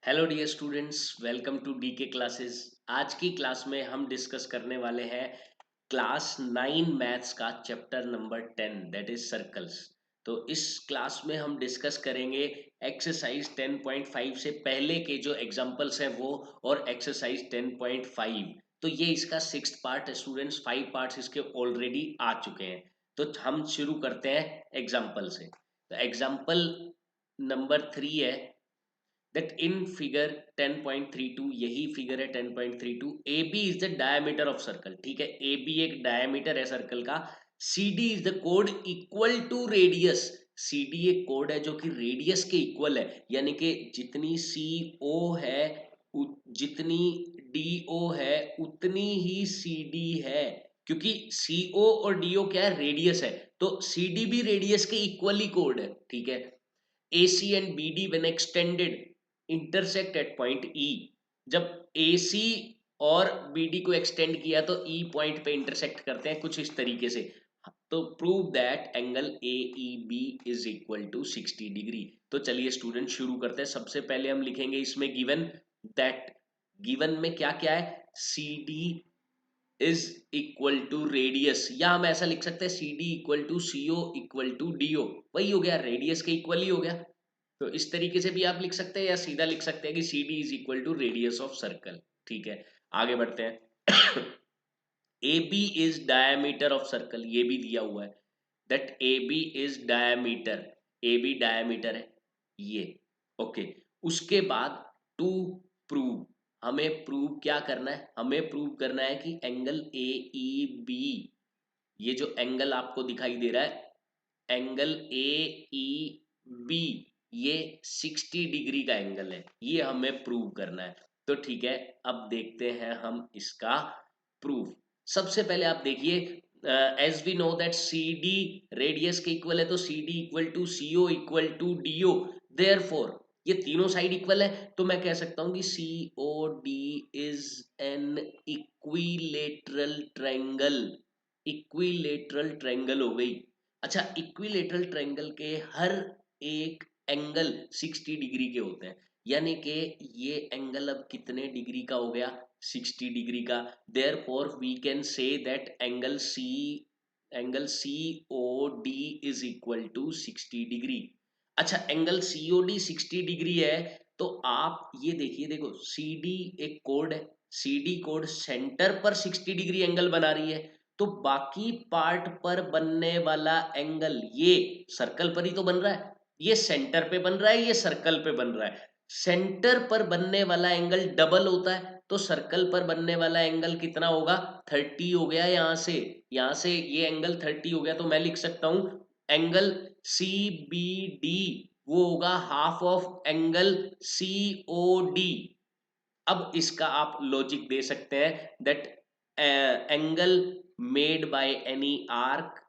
Hello dear students, welcome to DK classes. आज की class में हम डिस्कस करने वाले हैं क्लास 9 मैथ्स का chapter number 10 that is circles. तो इस क्लास में हम डिस्कस करेंगे एक्सरसाइज 10.5 से पहले के जो एग्जांपल्स हैं वो, और एक्सरसाइज 10.5। तो ये इसका सिक्स्थ पार्ट है स्टूडेंट्स, 5 पार्ट्स इसके ऑलरेडी आ चुके हैं। तो हम शुरू करते हैं एग्जाम्पल से। तो एग्जाम्पल नंबर 3 है that in figure 10.32, यही फिगर है 10.32। AB is the diameter of circle, ठीक है, AB एक डायमीटर है सर्कल का। CD is the chord equal to radius, CD एक कोड है जो कि रेडियस के इक्वल है, यानी कि जितनी CO है जितनी DO है उतनी ही CD है, क्योंकि CO और DO क्या है, रेडियस है। तो CD भी रेडियस के इक्वली कोड है, ठीक है। AC and BD when extended intersect at point E, जब AC और BD को एक्सटेंड किया तो E पॉइंट पे इंटरसेक्ट करते हैं कुछ इस तरीके से। तो prove that angle AEB is equal to 60 degree. तो चलिए स्टूडेंट शुरू करते हैं। सबसे पहले हम लिखेंगे इसमें गिवन दैट, गिवन में क्या क्या है, CD is equal to radius, या हम ऐसा लिख सकते हैं CD equal to CO equal to DO, वही हो गया, रेडियस के इक्वल ही हो गया। तो इस तरीके से भी आप लिख सकते हैं या सीधा लिख सकते हैं कि CD is equal to radius of circle, ठीक है। आगे बढ़ते हैं। AB is diameter of circle, ये भी दिया हुआ है that AB is diameter, AB diameter है ये, ओके। उसके बाद टू प्रूव, हमें प्रूव क्या करना है, हमें प्रूव करना है कि एंगल AEB, ये जो एंगल आपको दिखाई दे रहा है एंगल AEB, ये 60 डिग्री का एंगल है, ये हमें प्रूव करना है। तो ठीक है, अब देखते हैं हम इसका प्रूफ। सबसे पहले आप देखिए, as we know that CD radius के इक्वल है, तो CD equal to CO equal to DO, therefore ये तीनों साइड इक्वल है, तो मैं कह सकता हूं कि COD is an equilateral triangle. Equilateral triangle हो गई। अच्छा, इक्विलेटरल ट्रायंगल के हर एक एंगल 60 डिग्री के होते हैं, यानी कि ये एंगल अब कितने डिग्री का हो गया, 60 डिग्री का। Therefore we can say that angle COD is equal to 60 degree. अच्छा, एंगल COD 60 डिग्री है, तो आप ये देखिए, देखो CD एक कोड है, CD कोड सेंटर पर 60 डिग्री एंगल बना रही है, तो बाकी पार्ट पर बनने वाला एंगल ये सर्कल पर ही तो बन रहा है, ये सेंटर पे बन रहा है, ये सर्कल पे बन रहा है। सेंटर पर बनने वाला एंगल डबल होता है, तो सर्कल पर बनने वाला एंगल कितना होगा, 30 हो गया। यहाँ से ये एंगल 30 हो गया, तो मैं लिख सकता हूं एंगल CBD वो होगा हाफ ऑफ एंगल COD। अब इसका आप लॉजिक दे सकते हैं that angle made by any arc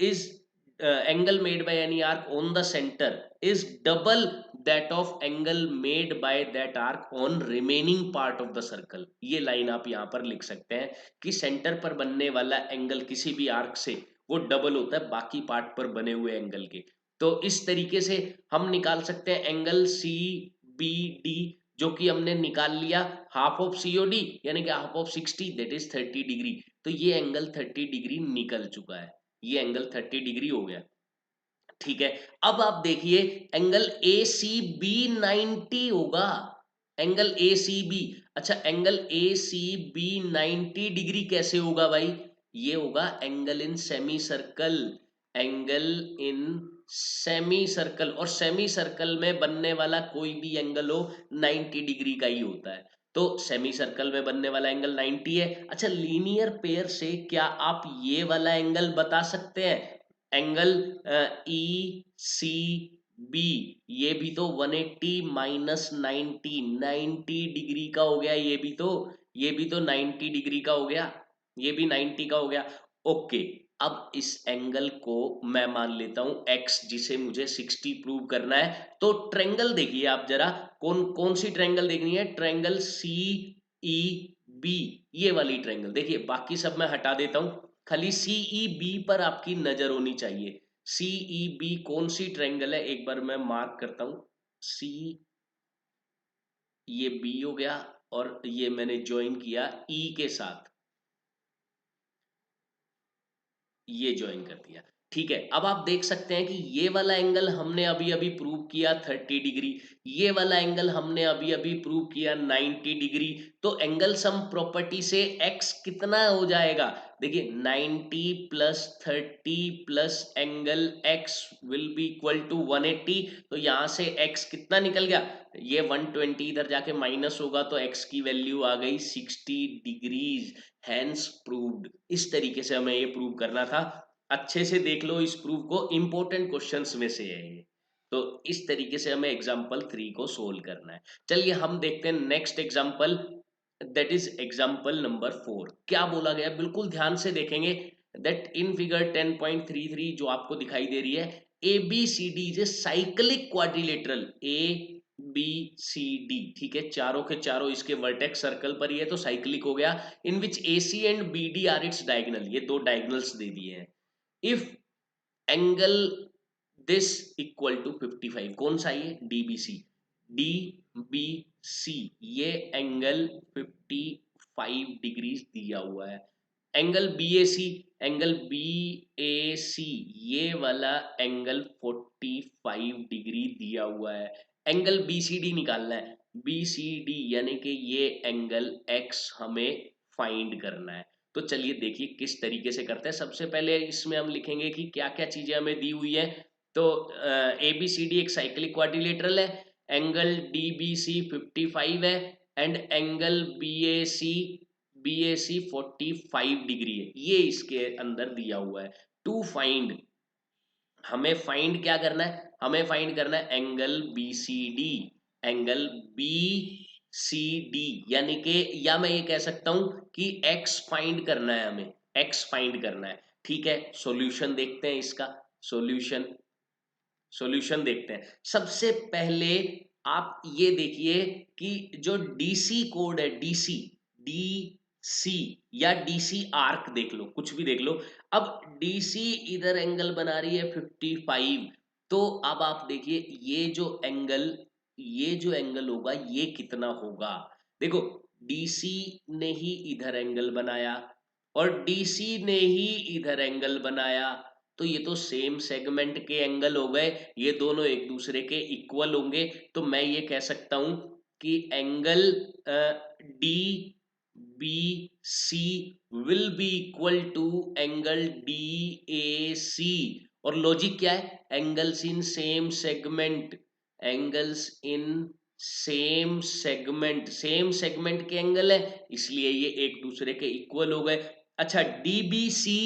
is angle made by any arc on the centre is double that of angle made by that arc on remaining part of the circle. ये line आप यहां पर लिख सकते हैं कि centre पर बनने वाला एंगल किसी भी आर्क से वो डबल होता है बाकी पार्ट पर बने हुए एंगल के। तो इस तरीके से हम निकाल सकते हैं एंगल CBD, जो कि हमने निकाल लिया हाफ ऑफ COD, यानी कि half of 60 that is 30 degree. तो ये एंगल 30 डिग्री निकल चुका है, ये एंगल 30 डिग्री हो गया, ठीक है। अब आप देखिए एंगल ACB 90 होगा, एंगल ACB। अच्छा, एंगल ACB 90 डिग्री कैसे होगा भाई, ये होगा angle in semi circle, angle in semi circle, और सेमी सर्कल में बनने वाला कोई भी एंगल हो 90 डिग्री का ही होता है। तो सेमी सर्कल में बनने वाला एंगल 90 है। अच्छा, लीनियर पेयर से क्या आप ये वाला एंगल बता सकते हैं, एंगल ECB, ये भी तो 180 माइनस 90 डिग्री का हो गया, ये भी तो, ये भी तो 90 डिग्री का हो गया, ये भी 90 का हो गया, ओके। अब इस एंगल को मैं मान लेता हूं x, जिसे मुझे 60 प्रूव करना है। तो ट्रेंगल देखिए आप जरा, कौन कौन सी ट्रेंगल देखनी है, ट्रेंगल CEB, ये वाली ट्रेंगल देखिए, बाकी सब मैं हटा देता हूं, खाली CEB पर आपकी नजर होनी चाहिए। CEB कौन सी ट्रेंगल है, एक बार मैं मार्क करता हूं, ये बी हो गया और ये मैंने ज्वाइन किया ई के साथ, ये ज्वाइन कर दिया। ठीक है, अब आप देख सकते हैं कि ये वाला एंगल हमने अभी अभी प्रूव किया 30 डिग्री, ये वाला एंगल हमने अभी अभी प्रूव किया 90 डिग्री। तो एंगल सम प्रॉपर्टी से x कितना हो जाएगा? देखिए 90 plus 30 plus angle x will be equal to 180। तो यहाँ से x कितना निकल गया? ये 120 इधर जाके माइनस होगा तो x की वैल्यू आ गई 60 डिग्रीज। Hence proved. इस तरीके से हमें ये प्रूव करना था। अच्छे से देख लो इस प्रूफ को, इंपॉर्टेंट क्वेश्चंस में से है ये। तो इस तरीके से हमें एग्जाम्पल 3 को सोल्व करना है। चलिए हम देखते हैं next example, that is example number 4। क्या बोला गया बिल्कुल ध्यान से देखेंगे। दैट इन फिगर 10.33 जो आपको दिखाई दे रही है, A B C D is a cyclic quadrilateral, A B C D, ठीक है, चारों के चारों इसके वर्टेक्स सर्कल पर ही है तो साइक्लिक हो गया। In which A C and B D are its diagonal, ये दो डायगनल्स दे दिए हैं। If angle this equal to 55, कौन सा ये? डीबीसी, डीबीसी, ये एंगल 55 डिग्रीज दिया हुआ है। एंगल बीएसी, एंगल बीएसी, ये वाला एंगल 45 डिग्री दिया हुआ है। एंगल बीसीडी निकालना है, बीसीडी यानी कि ये एंगल एक्स हमें फाइंड करना है। तो चलिए देखिए किस तरीके से करते हैं। सबसे पहले इसमें हम लिखेंगे कि क्या क्या चीजें हमें दी हुई है। तो ए बी सी डी एक साइक्लिक क्वाड्रिलेटरल है, एंगल डी बी सी 55 है, and angle B A C 45 degree है, ये इसके अंदर दिया हुआ है। टू फाइंड, हमें फाइंड क्या करना है? हमें फाइंड करना है angle B C D, angle B C D, यानी कि या मैं ये कह सकता हूं कि एक्स फाइंड करना है, हमें एक्स फाइंड करना है। ठीक है, सॉल्यूशन देखते हैं इसका। सॉल्यूशन, सॉल्यूशन देखते हैं। सबसे पहले आप ये देखिए कि जो डीसी कोड है, डीसी, डीसी या डीसी आर्क देख लो, कुछ भी देख लो। अब डीसी इधर एंगल बना रही है 55, तो अब आप देखिए ये जो एंगल होगा ये कितना होगा? देखो डीसी ने ही इधर एंगल बनाया और डीसी ने ही इधर एंगल बनाया, तो ये तो सेम सेगमेंट के एंगल हो गए, ये दोनों एक दूसरे के इक्वल होंगे। तो मैं ये कह सकता हूं कि angle D B C will be equal to angle D A C. और लॉजिक क्या है? Angles in same segment, angles in same segment, same segment के एंगल है इसलिए ये एक दूसरे के इक्वल हो गए। अच्छा डीबीसी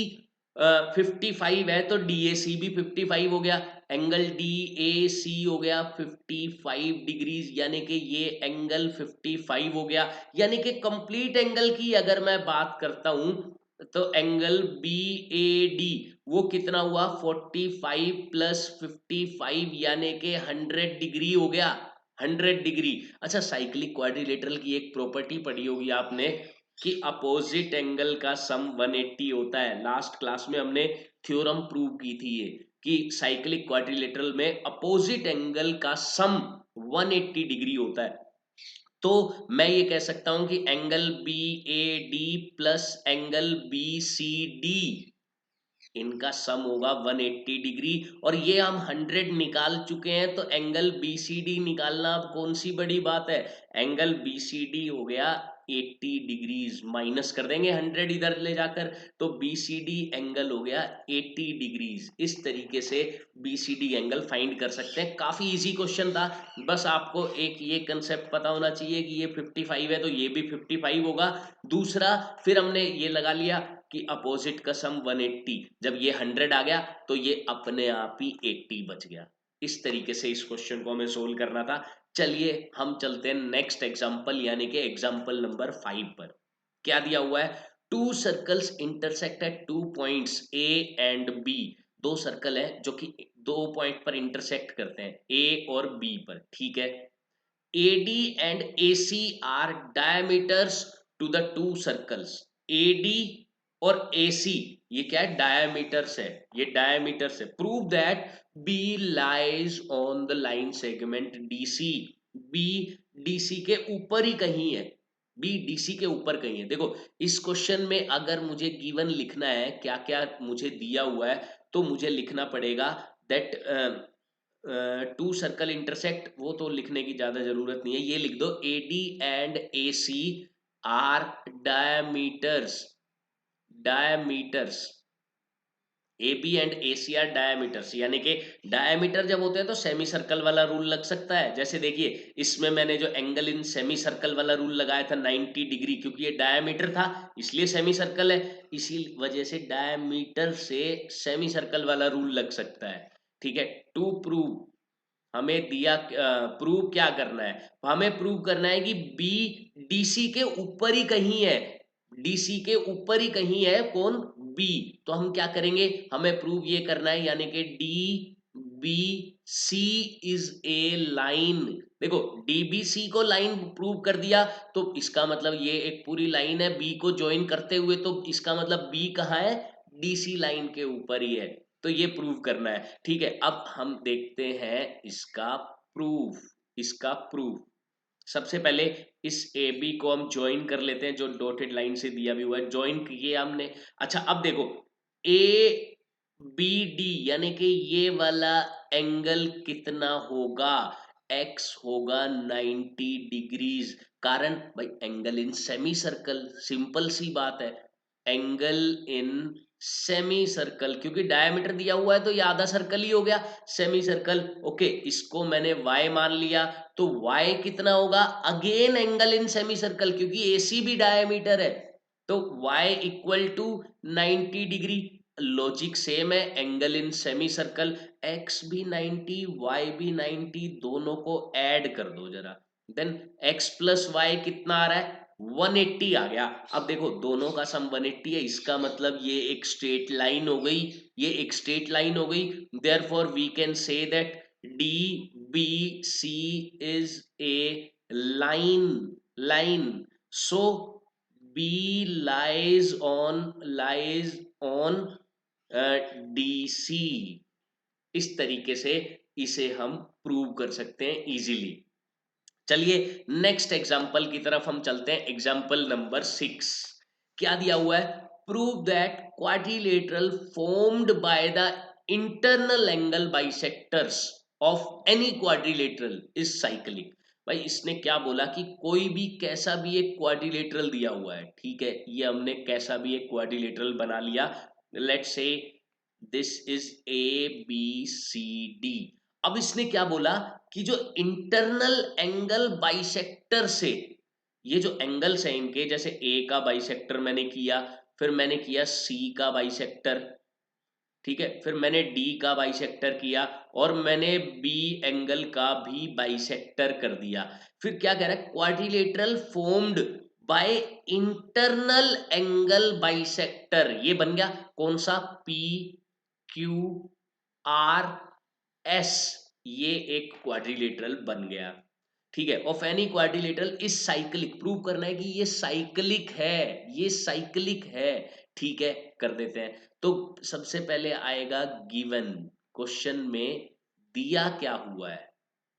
55 है तो डीएसी भी 55 हो गया, एंगल डीएसी हो गया 55 डिग्रीज, यानी कि ये एंगल 55 हो गया। यानी कि कंप्लीट एंगल की अगर मैं बात करता हूं तो एंगल बी ए डी वो कितना हुआ? 45 प्लस 55 यानी कि 100 डिग्री हो गया, 100 डिग्री। अच्छा साइक्लिक क्वाड्रिलेटरल की एक प्रॉपर्टी पढ़ी होगी आपने कि अपोजिट एंगल का सम 180 होता है। लास्ट क्लास में हमने थ्योरम प्रूव की थी ये कि साइक्लिक क्वाड्रिलेटरल में अपोजिट एंगल का सम 180 डिग्री होता है। तो मैं ये कह सकता हूं कि angle B A D plus angle B C D, इनका सम होगा 180 डिग्री। और ये हम 100 निकाल चुके हैं तो एंगल बीसीडी निकालना अब कौन सी बड़ी बात है? एंगल बीसीडी हो गया 80 डिग्रीज, माइनस कर देंगे 100 इधर ले जाकर, तो बीसीडी एंगल हो गया 80 डिग्रीज। इस तरीके से बीसीडी एंगल फाइंड कर सकते हैं। काफी इजी क्वेश्चन था, बस आपको एक ये कंसेप्ट पता होना चाहिए कि ये 55 है तो ये भी 55 होगा। दूसरा फिर हमने ये लगा लिया कि अपोजिट का सम 180, जब ये 100 आ गया तो ये अपने आप ही 80 बच गया। इस तरीके से इस क्वेश्चन को हमें सोल्व करना था। चलिए हम चलते हैं नेक्स्ट एग्जांपल यानी कि एग्जांपल नंबर 5 पर। क्या दिया हुआ है? Two circles intersect at two points A and B, दो सर्कल है जो कि दो पॉइंट पर इंटरसेक्ट करते हैं ए और बी पर, ठीक है। AD and AC are diameters to the two circles. AD और AC ये क्या है? डायमीटर्स है, ये डायमीटर्स है। Prove that B lies on the line segment DC, B DC के ऊपर ही कहीं है, बी डीसी के ऊपर कहीं है। देखो इस क्वेश्चन में अगर मुझे गिवन लिखना है क्या क्या मुझे दिया हुआ है, तो मुझे लिखना पड़ेगा दैट टू सर्कल इंटरसेक्ट, वो तो लिखने की ज्यादा जरूरत नहीं है, ये लिख दो AD and AC are diameters A B and A C are diameters, यानी कि डायमीटर जब होते हैं तो सेमी सर्कल वाला रूल लग सकता है। जैसे देखिए इसमें मैंने जो एंगल इन सेमी सर्कल वाला रूल लगाया था 90 डिग्री, क्योंकि ये डायमीटर था इसलिए सेमी सर्कल है, इसी वजह से डायमीटर से सेमी सर्कल वाला रूल लग सकता है। ठीक है, टू प्रूव हमें दिया, प्रूव क्या करना है, हमें प्रूव करना है कि बी डीसी के ऊपर ही कहीं है, डीसी के ऊपर ही कहीं है कौन, बी। तो हम क्या करेंगे, हमें प्रूव ये करना है, यानी कि D B C is a line. देखो डी बी सी को लाइन प्रूव कर दिया, तो इसका मतलब ये एक पूरी लाइन है बी को ज्वाइन करते हुए, तो इसका मतलब बी कहाँ है, डीसी लाइन के ऊपर ही है, तो ये प्रूव करना है। ठीक है, अब हम देखते हैं इसका प्रूफ। सबसे पहले इस ए बी को हम ज्वाइन कर लेते हैं, जो डॉटेड लाइन से दिया भी हुआ है, ज्वाइन किया हमने। अच्छा अब देखो ए बी डी यानी कि ये वाला एंगल कितना होगा, एक्स होगा 90 डिग्रीज। कारण भाई angle in semi circle, simple सी बात है, एंगल इन सेमी सर्कल, क्योंकि डायमीटर दिया हुआ है तो ये आधा सर्कल ही हो गया सेमी सर्कल। ओके, इसको मैंने y मान लिया, तो y कितना होगा, again angle in semi circle, क्योंकि AC भी डायमीटर है, तो y equal to 90 degree. Logic same है, angle in semi circle, x भी 90 y भी 90, दोनों को ऐड कर दो जरा, देन x प्लस वाई कितना आ रहा है, 180 आ गया। अब देखो दोनों का सम 180 है, इसका मतलब ये एक स्ट्रेट लाइन हो गई, ये एक स्ट्रेट लाइन हो गई। Therefore we can say that D B C is a line, so B lies on D C. इस तरीके से इसे हम प्रूव कर सकते हैं इजीली। चलिए नेक्स्ट एग्जांपल की तरफ हम चलते हैं, एग्जांपल नंबर 6। क्या दिया हुआ है, prove that quadrilateral formed by the internal angle bisectors of any quadrilateral is cyclic. भाई इसने क्या बोला कि कोई भी कैसा भी एक क्वाड्रिलेटरल दिया हुआ है, ठीक है, ये हमने कैसा भी एक क्वाड्रिलेटरल बना लिया, let's say this is A B C D. अब इसने क्या बोला कि जो इंटरनल एंगल बाइसेक्टर से, ये जो एंगल्स हैं इनके, जैसे ए का बाइसेक्टर मैंने किया, फिर मैंने किया सी का बाइसेक्टर, ठीक है, फिर मैंने डी का बाइसेक्टर किया, और मैंने बी एंगल का भी बाइसेक्टर कर दिया। फिर क्या कह रहा है, quadrilateral formed by internal angle bisector, ये बन गया कौन सा, पी क्यू आर एस, ये एक क्वाड्रिलेटरल बन गया। ठीक है, of any quadrilateral is cyclic, prove करना है कि ये साइक्लिक है, ये साइक्लिक है। ठीक है, कर देते हैं। तो सबसे पहले आएगा गिवन, क्वेश्चन में दिया क्या हुआ है,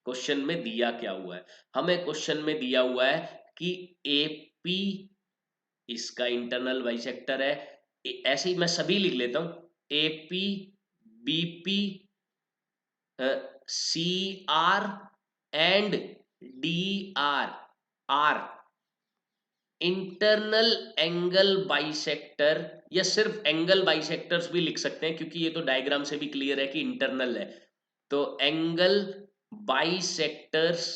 क्वेश्चन में दिया क्या हुआ है, हमें क्वेश्चन में दिया हुआ है कि एपी इसका इंटरनल बाइसेक्टर है, ऐसे ही मैं सभी लिख लेता हूं, AP BP C R and D R are internal angle bisector, या सिर्फ एंगल बाइसेक्टर्स भी लिख सकते हैं, क्योंकि ये तो डायग्राम से भी क्लियर है कि इंटरनल है। तो bisectors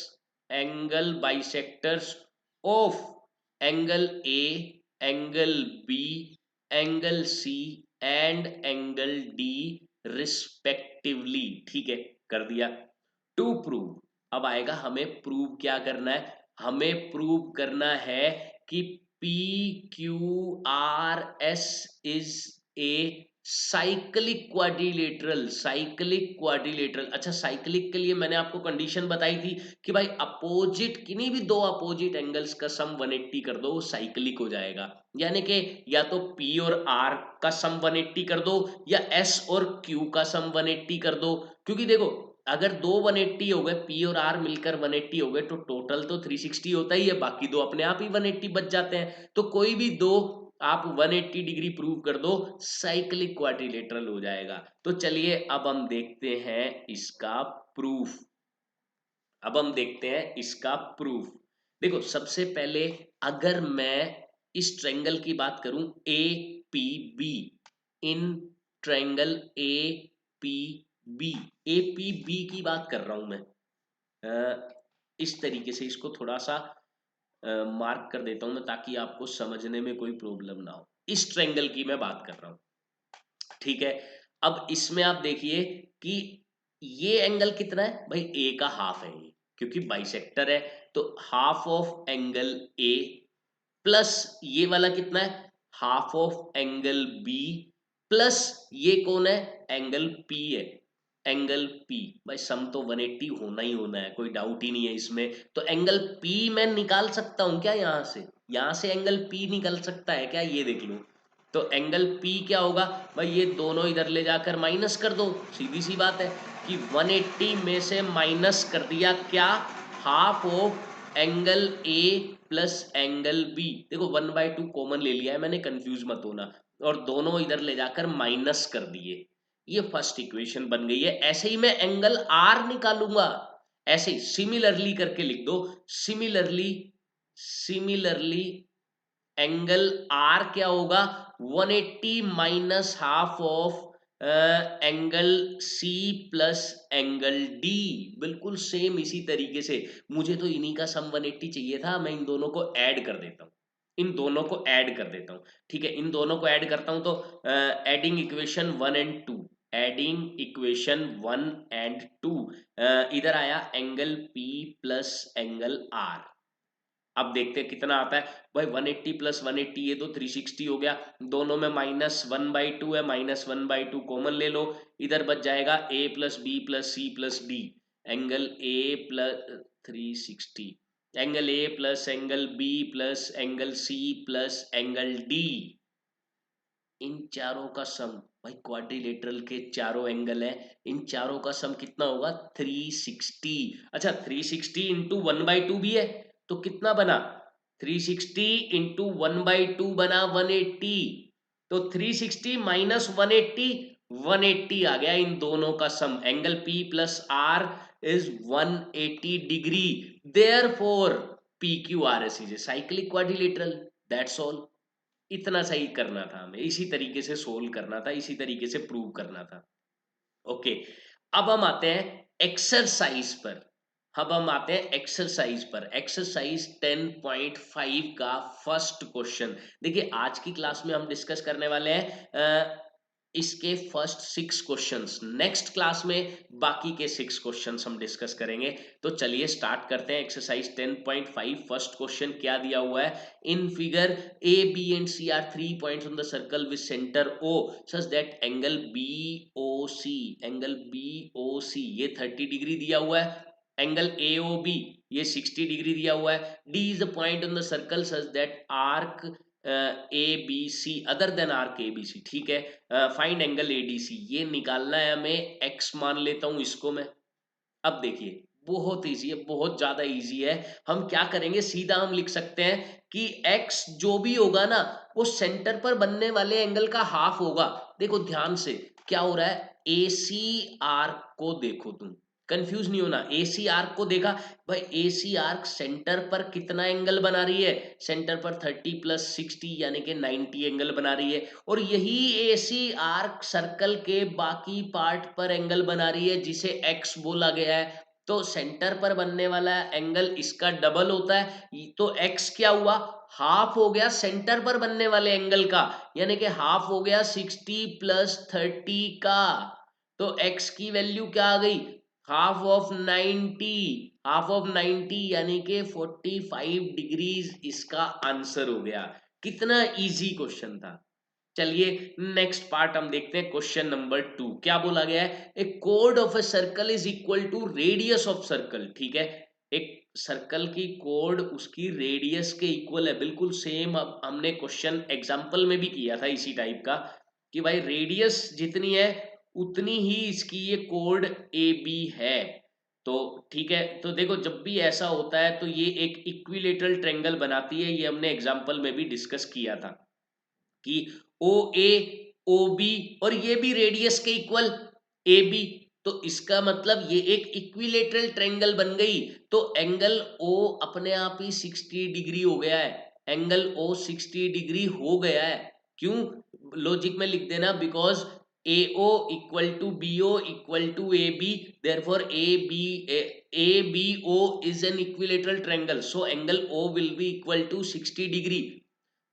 angle bisectors of angle A, angle B, angle C and angle D respectively. ठीक है, कर दिया। टू प्रूव, अब आएगा हमें प्रूव क्या करना है, हमें प्रूव करना है कि P Q R S is a cyclic quadrilateral, cyclic quadrilateral. अच्छा साइक्लिक के लिए मैंने आपको कंडीशन बताई थी कि भाई अपोजिट, किन्हीं भी दो अपोजिट एंगल्स का सम 180 कर दो, वो साइक्लिक हो जाएगा। यानी कि या तो P और R का सम 180 कर दो, या S और Q का सम 180 कर दो, क्योंकि देखो अगर दो 180 हो गए, P और R मिलकर 180 हो गए, तो टोटल तो 360 होता ही है, बाकी दो अपने आप ही 180 बच जाते हैं। तो कोई भी दो आप 180 डिग्री प्रूव कर दो, साइक्लिक क्वाड्रिलेटरल हो जाएगा। तो चलिए अब हम देखते हैं इसका प्रूफ। अब हम देखते हैं इसका प्रूफ। देखो सबसे पहले अगर मैं इस ट्रायंगल की बात करूं A P B, in triangle A P B, A P B की बात कर रहा हूं मैं। इस तरीके से इसको थोड़ा सा मार्क कर देता हूं मैं, ताकि आपको समझने में कोई प्रॉब्लम ना हो। इस ट्रायंगल की मैं बात कर रहा हूं, ठीक है। अब इसमें आप देखिए कि ये एंगल कितना है भाई, ए का हाफ है ये, क्योंकि बाइसेक्टर है। तो half of angle A plus ये वाला कितना है, half of angle B plus ये कौन है, एंगल पी है, एंगल पी। भाई सम तो 180 होना ही होना है, कोई डाउट ही नहीं है इसमें। तो एंगल पी मैं निकाल सकता हूं क्या, यहां से एंगल पी निकल सकता है क्या, ये देख लो। तो एंगल P क्या होगा भाई, ये दोनों इधर ले जाकर माइनस कर दो, सीधी सी बात है कि 180 में से माइनस कर दिया क्या, half of angle A plus angle B। देखो 1/2 कॉमन ले लिया है मैंने, कंफ्यूज मत होना, और दोनों इधर ले जाकर माइनस कर दिए। ये फर्स्ट इक्वेशन बन गई है। ऐसे ही मैं एंगल R निकालूंगा, ऐसे ही सिमिलरली करके लिख दो, सिमिलरली, सिमिलरली एंगल आर क्या होगा, 180 minus half of angle C plus angle D. बिल्कुल सेम इसी तरीके से, मुझे तो इन्हीं का सम 180 चाहिए था, मैं इन दोनों को ऐड कर देता हूँ, इन दोनों को ऐड कर देता हूँ, ठीक है। इन दोनों को ऐड करता हूँ तो adding equation 1 and 2, adding equation 1 and 2, इधर आया angle P plus angle R. अब देखते हैं कितना आता है भाई, 180 प्लस 180 ये तो 360 हो गया, दोनों में -1/2 है, -1/2 कॉमन ले लो, इधर बच जाएगा a plus B plus C plus D, angle a plus 360, angle a plus angle b plus angle c plus angle d। इन चारों का सम भाई, क्वाड्रिलेटरल के चारों एंगल है, इन चारों का सम कितना होगा 360। अच्छा 360 इंटू 1/2 भी है, तो कितना बना 360 इंटू 1/2 बना 180। तो 360 माइनस 180, 180 आ गया इन दोनों का sum. Angle P plus R is 180 degree, therefore PQR is a cyclic quadrilateral. That's all. इतना सही करना था हमें, इसी तरीके से सोल्व करना था, इसी तरीके से प्रूव करना था। ओके, अब हम आते हैं एक्सरसाइज पर। अब हम आते हैं एक्सरसाइज पर, एक्सरसाइज 10.5 का फर्स्ट क्वेश्चन। देखिए आज की क्लास में हम डिस्कस करने वाले हैं इसके फर्स्ट 6 क्वेश्चंस, नेक्स्ट क्लास में बाकी के 6 क्वेश्चंस हम डिस्कस करेंगे। तो चलिए स्टार्ट करते हैं एक्सरसाइज 10.5। फर्स्ट क्वेश्चन क्या दिया हुआ है, in figure A B and C are 3 points on the circle with centre O such that angle B O C, angle B O C ये 30 डिग्री दिया हुआ है, एंगल ए ओ बी ये 60 degree दिया हुआ है, D is the point on the circle such that arc A B C other than arc A B C, ठीक है। फाइंड एंगल एडीसी, ये निकालना है हमें, एक्स मान लेता हूं इसको मैं। अब देखिए बहुत इजी है, बहुत ज्यादा इजी है। हम क्या करेंगे, सीधा हम लिख सकते हैं कि x जो भी होगा ना, वो सेंटर पर बनने वाले एंगल का हाफ होगा। देखो ध्यान से क्या हो रहा है, ए सी आर्क को देखो तुम, कंफ्यूज नहीं होना। ए सी आर्क को देखा भाई, ए सी आर्क सेंटर पर कितना एंगल बना रही है, सेंटर पर 30 प्लस 60 यानी कि 90 एंगल बना रही है। और यही ए सी आर्क सर्कल के बाकी पार्ट पर एंगल बना रही है, जिसे एक्स बोला गया है। तो सेंटर पर बनने वाला एंगल इसका डबल होता है, तो एक्स क्या हुआ, हाफ हो गया सेंटर पर बनने वाले एंगल का, यानी कि हाफ हो गया 60 प्लस 30 का। तो एक्स की वैल्यू क्या आ गई, हाफ ऑफ 90, हाफ ऑफ 90 यानी कि 45 डिग्रीज इसका आंसर हो गया। कितना इजी क्वेश्चन था। चलिए नेक्स्ट पार्ट हम देखते हैं, क्वेश्चन नंबर 2 क्या बोला गया है, ए कोड of a circle is equal to radius of circle, ठीक है। एक सर्कल की कोड उसकी रेडियस के इक्वल है, बिल्कुल सेम। अब हमने क्वेश्चन एग्जांपल में भी किया था इसी टाइप का, कि भाई रेडियस जितनी है उतनी ही इसकी ये कोड ए बी है। तो ठीक है, तो देखो जब भी ऐसा होता है तो ये एक इक्विलेटरल ट्रायंगल बनाती है। ये हमने एग्जांपल में भी डिस्कस किया था कि ओ ए ओ बी और ये भी रेडियस के इक्वल ए बी, तो इसका मतलब ये एक इक्विलेटरल ट्रायंगल बन गई। तो एंगल ओ अपने आप ही 60 डिग्री हो गया है, एंगल ओ 60 डिग्री हो गया है। क्यों? लॉजिक में लिख देना, because A O equal to B O equal to A B, therefore A B O is an equilateral triangle, so angle O will be equal to 60 degree.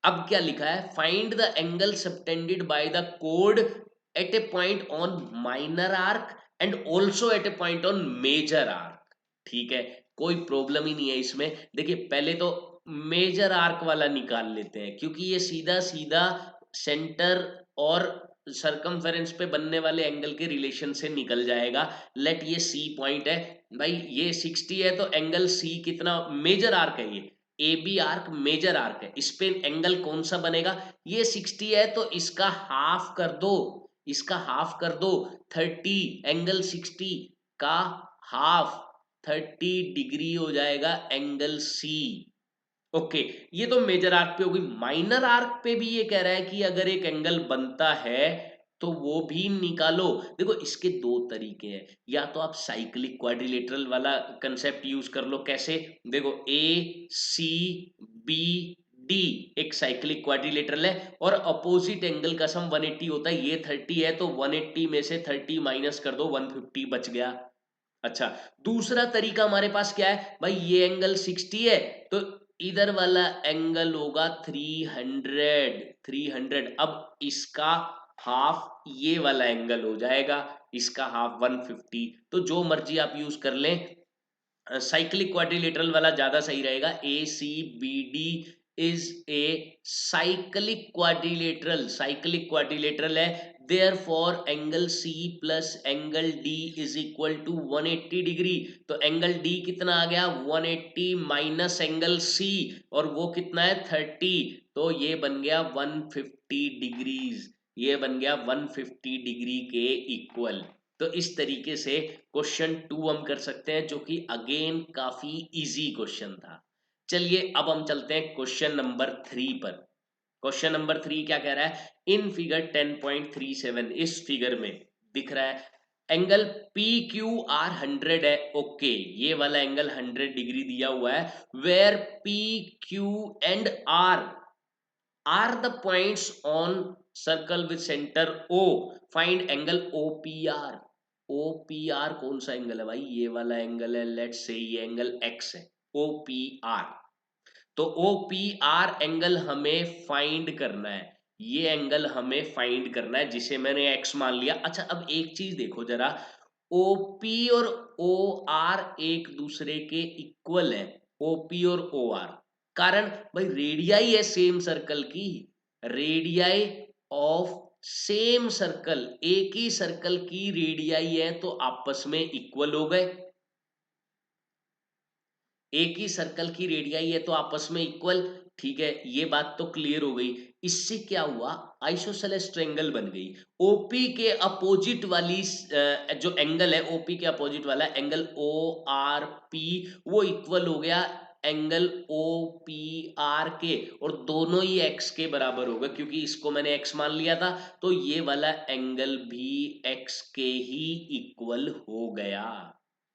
अब क्या लिखा है? Find the angle subtended by the कोड at a point on minor arc and also at a point on major arc. ठीक है, कोई problem ही नहीं है इसमें। देखिए पहले तो मेजर आर्क वाला निकाल लेते हैं, क्योंकि ये सीधा सीधा सेंटर और सरकमफेरेंस पे बनने वाले एंगल के रिलेशन से निकल जाएगा। लेट ये सी पॉइंट है भाई, ये 60 है तो एंगल सी कितना, मेजर आर्क है ये, A B arc major arc है, इस पे एंगल कौन सा बनेगा? ये 60 है तो इसका हाफ कर दो, इसका हाफ कर दो 30, एंगल 60 का हाफ 30 डिग्री हो जाएगा एंगल सी। ओके, ये तो मेजर आर्क पे होगी। माइनर आर्क पे भी ये कह रहा है कि अगर एक एंगल बनता है तो वो भी निकालो। देखो इसके दो तरीके हैं, या तो आप साइक्लिक क्वाड्रिलेटरल वाला कंसेप्ट यूज कर लो। कैसे? देखो ए सी बी डी एक साइक्लिक क्वाड्रिलेटरल है और अपोजिट एंगल का सम 180 होता है। ये 30 है तो 180 में से 30 माइनस कर दो, 150 बच गया। अच्छा, दूसरा तरीका हमारे पास क्या है भाई? ये एंगल 60 है तो इधर वाला एंगल होगा 300, 300। अब इसका हाफ ये वाला एंगल हो जाएगा, इसका हाफ 150। तो जो मर्जी आप यूज कर लें, साइक्लिक क्वाड्रिलेटरल वाला ज्यादा सही रहेगा। A C B D is a cyclic quadrilateral है। Therefore angle C plus angle D is equal to 180 degree. तो एंगल डी कितना आ गया? 180 माइनस एंगल सी, और वो कितना है? 30। तो ये बन गया 150 डिग्रीज, ये बन गया 150 डिग्री के इक्वल। तो इस तरीके से क्वेश्चन 2 हम कर सकते हैं, जो कि अगेन काफी इजी क्वेश्चन था। चलिए अब हम चलते हैं क्वेश्चन नंबर 3 पर। क्वेश्चन नंबर 3 क्या कह रहा है? इन फिगर 10.37, इस फिगर में दिख रहा है एंगल पी क्यू आर 100 है। ओके, ये वाला एंगल 100 डिग्री दिया हुआ है। Where P Q and R the points on circle with centre O, find angle OPR। OPR कौन सा एंगल है भाई? ये वाला एंगल है। लेट्स से ये एंगल x है, OPR। तो OPR एंगल हमें फाइंड करना है, ये एंगल हमें फाइंड करना है जिसे मैंने x मान लिया। अच्छा, अब एक चीज देखो जरा, OP और OR एक दूसरे के इक्वल है, OP और OR। कारण भाई रेडियाई है सेम सर्कल की, रेडियाई ऑफ सेम सर्कल, एक ही सर्कल की रेडियाई है तो आपस में इक्वल हो गए। एक ही सर्कल की रेडियाई है तो आपस में इक्वल। ठीक है, ये बात तो क्लियर हो गई। इससे क्या हुआ? आइसोसेलेस ट्रायंगल बन गई। ओपी के अपोजिट वाली जो एंगल है, ओपी के अपोजिट वाला एंगल ओ आर पी, वो इक्वल हो गया एंगल ओ पी आर के, और दोनों ही एक्स के बराबर हो गए क्योंकि इसको मैंने एक्स मान लिया था। तो ये वाला एंगल भी एक्स के ही इक्वल हो गया।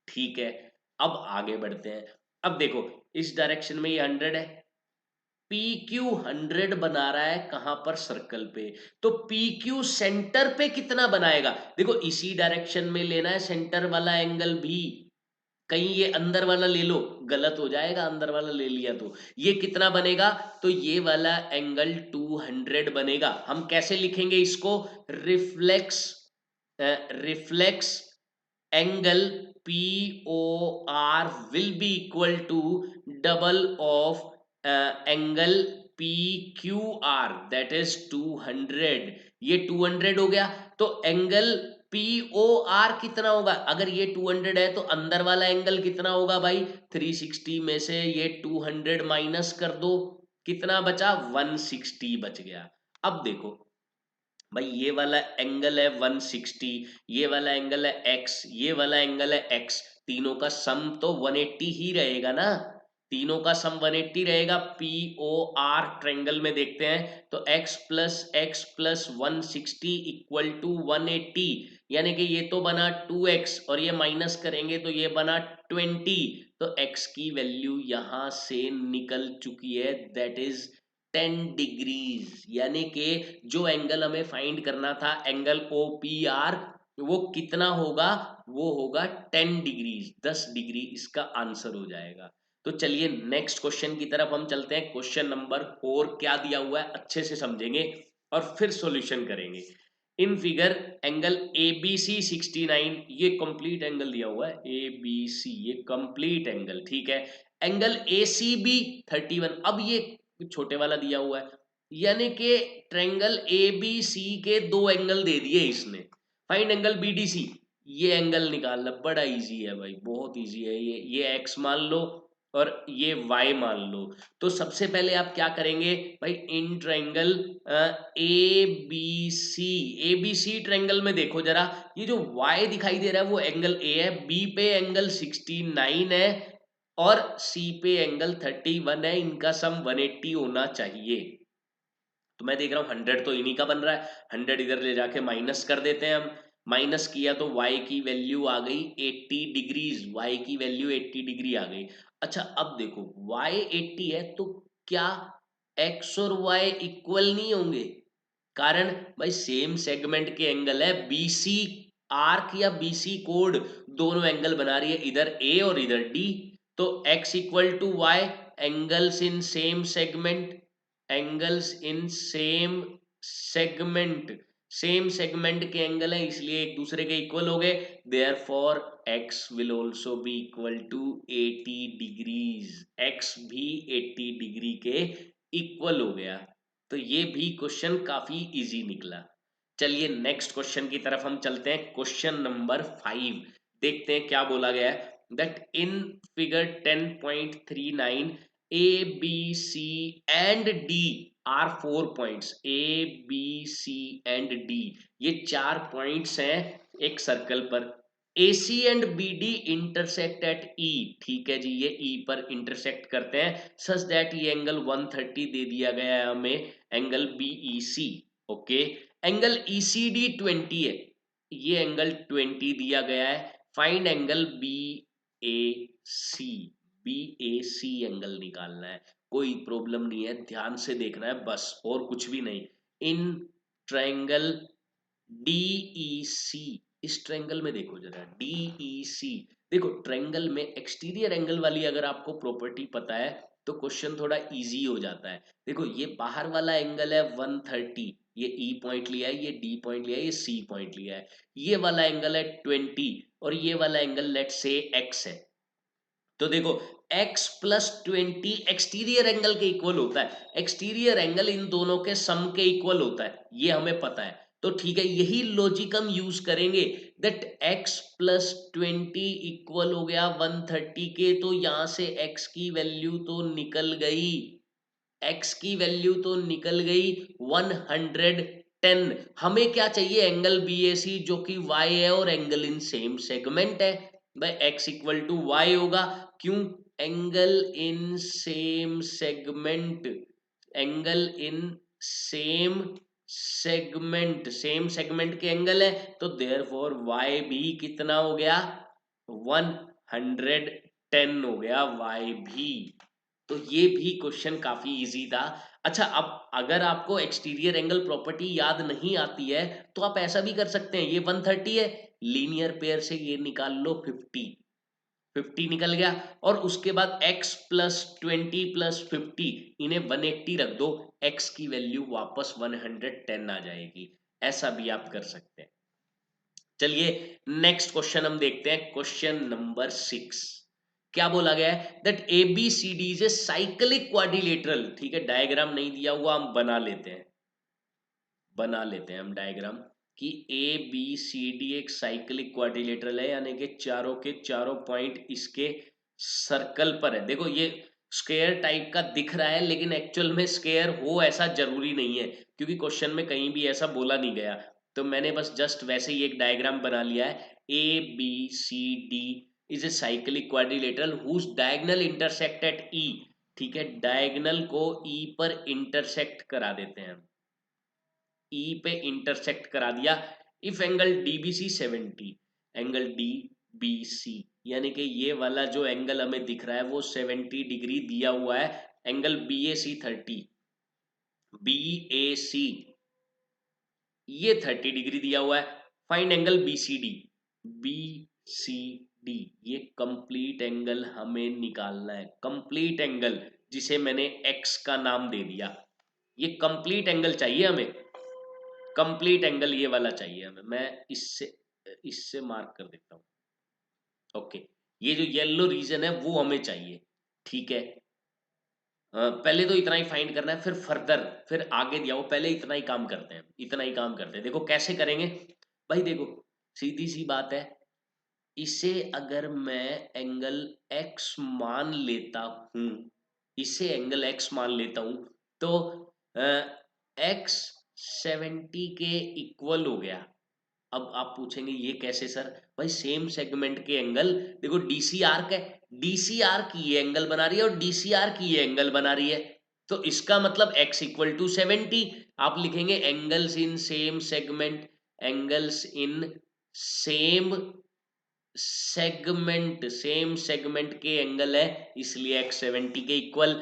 ठीक है, अब आगे बढ़ते हैं। अब देखो इस डायरेक्शन में ये 100 है, पी क्यू 100 बना रहा है कहां पर? सर्कल पे। तो पी क्यू सेंटर पे कितना बनाएगा? देखो इसी डायरेक्शन में लेना है सेंटर वाला एंगल भी। कहीं ये अंदर वाला ले लो, गलत हो जाएगा, अंदर वाला ले लिया तो। ये कितना बनेगा? तो ये वाला एंगल 200 बनेगा। हम कैसे लिखेंगे इसको? Reflex reflex angle POR will be equal to double of angle PQR, that is 200। ये 200 हो गया। तो एंगल POR कितना होगा? अगर ये 200 है तो अंदर वाला एंगल कितना होगा भाई? 360 में से ये 200 माइनस कर दो, कितना बचा? 160 बच गया। अब देखो भाई ये वाला एंगल है 160, ये वाला एंगल है x, ये वाला एंगल है x, तीनों का सम तो 180 ही रहेगा ना, तीनों का सम 180 रहेगा। पी ओ आर ट्रायंगल में देखते हैं तो x प्लस 160 इक्वल टू 180, यानी कि ये तो बना 2x और ये माइनस करेंगे तो ये बना 20, तो x की वैल्यू यहां से निकल चुकी है, दैट इज 10 डिग्रीज, यानी कि जो एंगल हमें फाइंड करना था एंगल ओ पी आर, वो कितना होगा, वो होगा 10 डिग्रीज, 10 डिग्री इसका आंसर हो जाएगा। तो चलिए नेक्स्ट क्वेश्चन की तरफ हम चलते हैं। क्वेश्चन नंबर 4 क्या दिया हुआ है अच्छे से समझेंगे और फिर सॉल्यूशन करेंगे। In figure angle A B C 69, ये कंप्लीट एंगल दिया हुआ है, ए बी सी ये कंप्लीट एंगल, ठीक है। एंगल ए सी बी 31, अब ये छोटे वाला दिया हुआ है, यानी कि ट्रायंगल ए बी सी के दो एंगल दे दिए इसने। Find angle B D C, ये एंगल निकालना बड़ा इजी है भाई, बहुत इजी है। ये एक्स मान लो और ये वाई मान लो। तो सबसे पहले आप क्या करेंगे भाई, in triangle A B C triangle में देखो जरा, ये जो वाई दिखाई दे रहा है वो एंगल ए है, बी पे एंगल 69 है और सी पे एंगल 31 है, इनका सम 180 होना चाहिए। तो मैं देख रहा हूँ 100 तो इन्हीं का बन रहा है, 100 इधर ले जाके माइनस कर देते हैं हम। माइनस किया तो y की वैल्यू आ गई 80 डिग्रीज, y की वैल्यू 80 डिग्री आ गई। अच्छा अब देखो y 80 है तो क्या x और y इक्वल नहीं होंगे, कारण भाई सेम सेगमेंट के एंगल है, BC आर्क या BC कोड दोनों एंगल बना रही है, इधर A और इधर D। तो x equal to y, angles in same segment, angles in same segment के एंगल है इसलिए एक दूसरे के इक्वल हो गए, therefore x will also be equal to 80 degrees, x भी 80 डिग्री के इक्वल हो गया। तो ये भी क्वेश्चन काफी इजी निकला। चलिए नेक्स्ट क्वेश्चन की तरफ हम चलते हैं। क्वेश्चन नंबर 5 देखते हैं क्या बोला गया है, that in figure 10.39 A B C and D are 4 points, A B C and D ये 4 पॉइंट्स हैं एक सर्कल पर। AC and BD intersect at E, ठीक है जी, ये E पर इंटरसेक्ट करते हैं, सच दैट ये एंगल 130 दे दिया गया है हमें, angle BEC। Okay, angle ECD 20 है, ये एंगल 20 दिया गया है। Find angle BAC, BAC angle निकालना है, कोई प्रॉब्लम नहीं है, ध्यान से देखना है बस और कुछ भी नहीं। इन ट्रायंगल DEC, इस ट्रायंगल में देखो जरा DEC, देखो ट्रायंगल में एक्सटीरियर एंगल वाली अगर आपको प्रॉपर्टी पता है तो क्वेश्चन थोड़ा इजी हो जाता है। देखो ये बाहर वाला एंगल है 130, ये E पॉइंट लिया है, ये D पॉइंट लिया है, ये C पॉइंट लिया है, ये वाला एंगल है 20 और ये वाला एंगल लेट से x है। तो देखो x प्लस 20 एक्सटीरियर एंगल के इक्वल होता है, एक्सटीरियर एंगल इन दोनों के सम के इक्वल होता है, ये हमें पता है। तो ठीक है, यही लॉजिक हम यूज करेंगे, दैट x प्लस 20 इक्वल हो गया 130 के, तो यहां से x की वैल्यू तो निकल गई, x की वैल्यू तो निकल गई 110। हमें क्या चाहिए, एंगल BAC जो कि y है और एंगल इन सेम सेगमेंट है, भाई x इक्वल टू वाई होगा, क्यों, angle in same segment, angle in same same segment के एंगल है, तो देयरफॉर y भी कितना हो गया 110 हो गया y भी। तो ये भी क्वेश्चन काफी इजी था। अच्छा अब अगर आपको एक्सटीरियर एंगल प्रॉपर्टी याद नहीं आती है तो आप ऐसा भी कर सकते हैं, ये 130 है, लीनियर पेयर से ये निकाल लो 50, 50 निकल गया और उसके बाद x प्लस 20 प्लस 50 इन्हें 180 रख दो, x की वैल्यू वापस 110 आ जाएगी, ऐसा भी आप कर सकते हैं। चलिए नेक्स्ट क्वेश्चन हम देखते हैं, क्वेश्चन नंबर 6 क्या बोला गया है, that ABCD is a cyclic quadrilateral, ठीक है, डायग्राम नहीं दिया हुआ हम बना लेते हैं हम डायग्राम कि ABCD एक साइक्लिक क्वाड्रिलेटरल है, यानी कि चारों के चारों पॉइंट इसके सर्कल पर है। देखो ये स्क्वायर टाइप का दिख रहा है, लेकिन एक्चुअल में स्क्वायर हो ऐसा जरूरी नहीं है, क्योंकि क्वेश्चन में कहीं भी ऐसा बोला नहीं गया। तो मैंने बस जस्ट वैसे ही एक डायग्राम बना लिया है। A B C D is a cyclic quadrilateral whose diagonal intersect at E. ठीक है, डायगोनल को ई पर इंटरसेक्ट करा देते हैं, ई पे इंटरसेक्ट करा दिया। If angle DBC 70, angle D B C यानी कि ये वाला जो एंगल हमें दिख रहा है वो 70 डिग्री दिया हुआ है। Angle B A C 30, B A C ये 30 डिग्री दिया हुआ है। Find angle B C D, B C D ये कंप्लीट एंगल हमें निकालना है, कंप्लीट एंगल जिसे मैंने एक्स का नाम दे दिया। ये कंप्लीट एंगल चाहिए हमें, कंप्लीट एंगल ये वाला चाहिए हमें। मैं इससे इससे मार्क कर देता हूं। ओके, ये जो येलो रीजन है वो हमें चाहिए। ठीक है, पहले तो इतना ही फाइंड करना है, फिर फर्दर फिर आगे दिया वो, पहले इतना ही काम करते हैं, इतना ही काम करते हैं। देखो कैसे करेंगे भाई, देखो सीधी सी बात है। इसे अगर मैं एंगल एक्स मान लेता हूं, इसे एंगल एक्स मान लेता हूं, तो एक्स 70 के इक्वल हो गया। अब आप पूछेंगे ये कैसे सर? भाई सेम सेगमेंट के एंगल, देखो डीसी आर्क है, डीसी आर्क ये एंगल बना रही है और डीसी आर्क ये एंगल बना रही है, तो इसका मतलब x इक्वल टू 70। आप लिखेंगे angles in same segment, angles in same segment, same segment के एंगल है, इसलिए x 70 के इक्वल।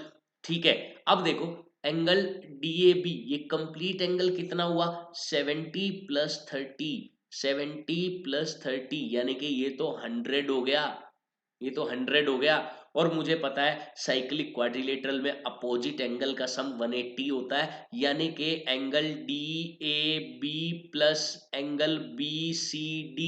ठीक है, अब देखो एंगल DAB ये कंप्लीट एंगल कितना हुआ? 70 प्लस 30, 70 प्लस 30 यानी कि ये तो 100 हो गया, ये तो 100 हो गया। और मुझे पता है साइक्लिक क्वाड्रिलेटरल में अपोजिट एंगल का सम 180 होता है, यानी कि angle DAB plus angle BCD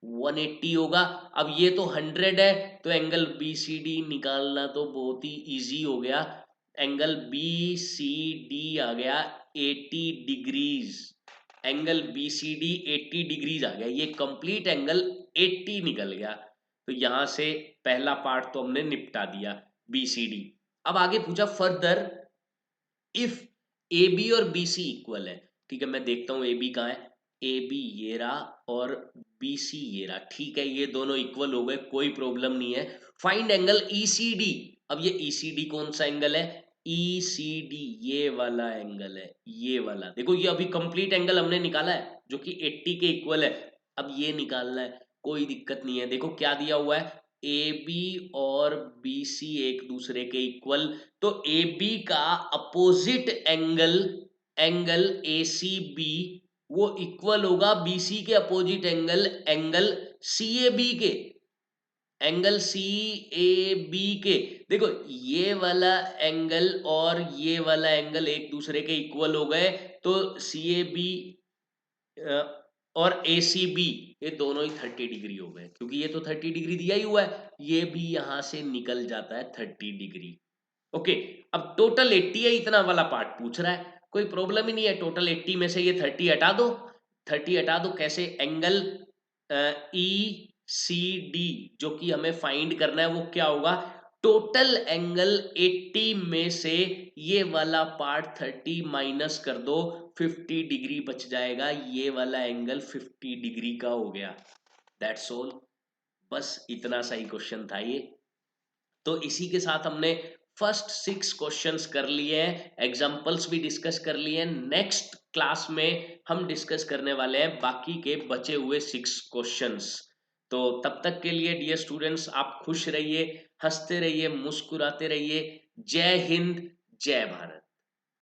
180 होगा। अब ये तो 100 है, तो एंगल BCD निकालना तो बहुत ही इजी हो गया। एंगल BCD आ गया 80 डिग्रीज, एंगल BCD 80 डिग्रीज आ गया, ये कंप्लीट एंगल 80 निकल गया। तो यहां से पहला पार्ट तो हमने निपटा दिया, BCD। अब आगे पूछा फर्दर इफ ए बी और बी सी इक्वल है। ठीक है, मैं देखता हूं ए बी कहाँ है। ए बी ये रहा और बी सी ये रहा। ठीक है, ये दोनों इक्वल हो गए, कोई प्रॉब्लम नहीं है। Find angle E C D. अब ये ई सी डी कौन सा एंगल है? ई सी डी ये वाला एंगल है, ये वाला। देखो ये अभी कंप्लीट एंगल हमने निकाला है जो कि 80 के इक्वल है। अब ये निकालना है, कोई दिक्कत नहीं है। देखो क्या दिया हुआ है, ए बी और बी सी एक दूसरे के इक्वल, तो ए बी का opposite angle, angle A C B वो इक्वल होगा बीसी के opposite angle, angle C A B के, एंगल सी ए बी के। देखो ये वाला एंगल और ये वाला एंगल एक दूसरे के इक्वल हो गए, तो सी ए बी और ए सी बी ये दोनों ही 30 डिग्री हो गए, क्योंकि ये तो 30 डिग्री दिया ही हुआ है, ये भी यहां से निकल जाता है 30 डिग्री। ओके, अब टोटल 80 है, इतना वाला पार्ट पूछ रहा है, कोई प्रॉब्लम ही नहीं है। टोटल 80 में से ये 30 हटा दो, 30 हटा दो कैसे? एंगल ई सी डी जो कि हमें फाइंड करना है वो क्या होगा? टोटल एंगल 80 में से ये वाला पार्ट 30 माइनस कर दो, 50 डिग्री बच जाएगा, ये वाला एंगल 50 डिग्री का हो गया। दैट्स ऑल, बस इतना सा ही क्वेश्चन था ये। तो इसी के साथ हमने फर्स्ट 6 क्वेश्चंस कर लिए हैं, एग्जांपल्स भी डिस्कस कर लिए हैं। नेक्स्ट क्लास में हम डिस्कस करने वाले हैं बाकी के बचे हुए 6 क्वेश्चंस। तो तब तक के लिए डियर स्टूडेंट्स, आप खुश रहिए, हंसते रहिए, मुस्कुराते रहिए। जय हिंद, जय भारत।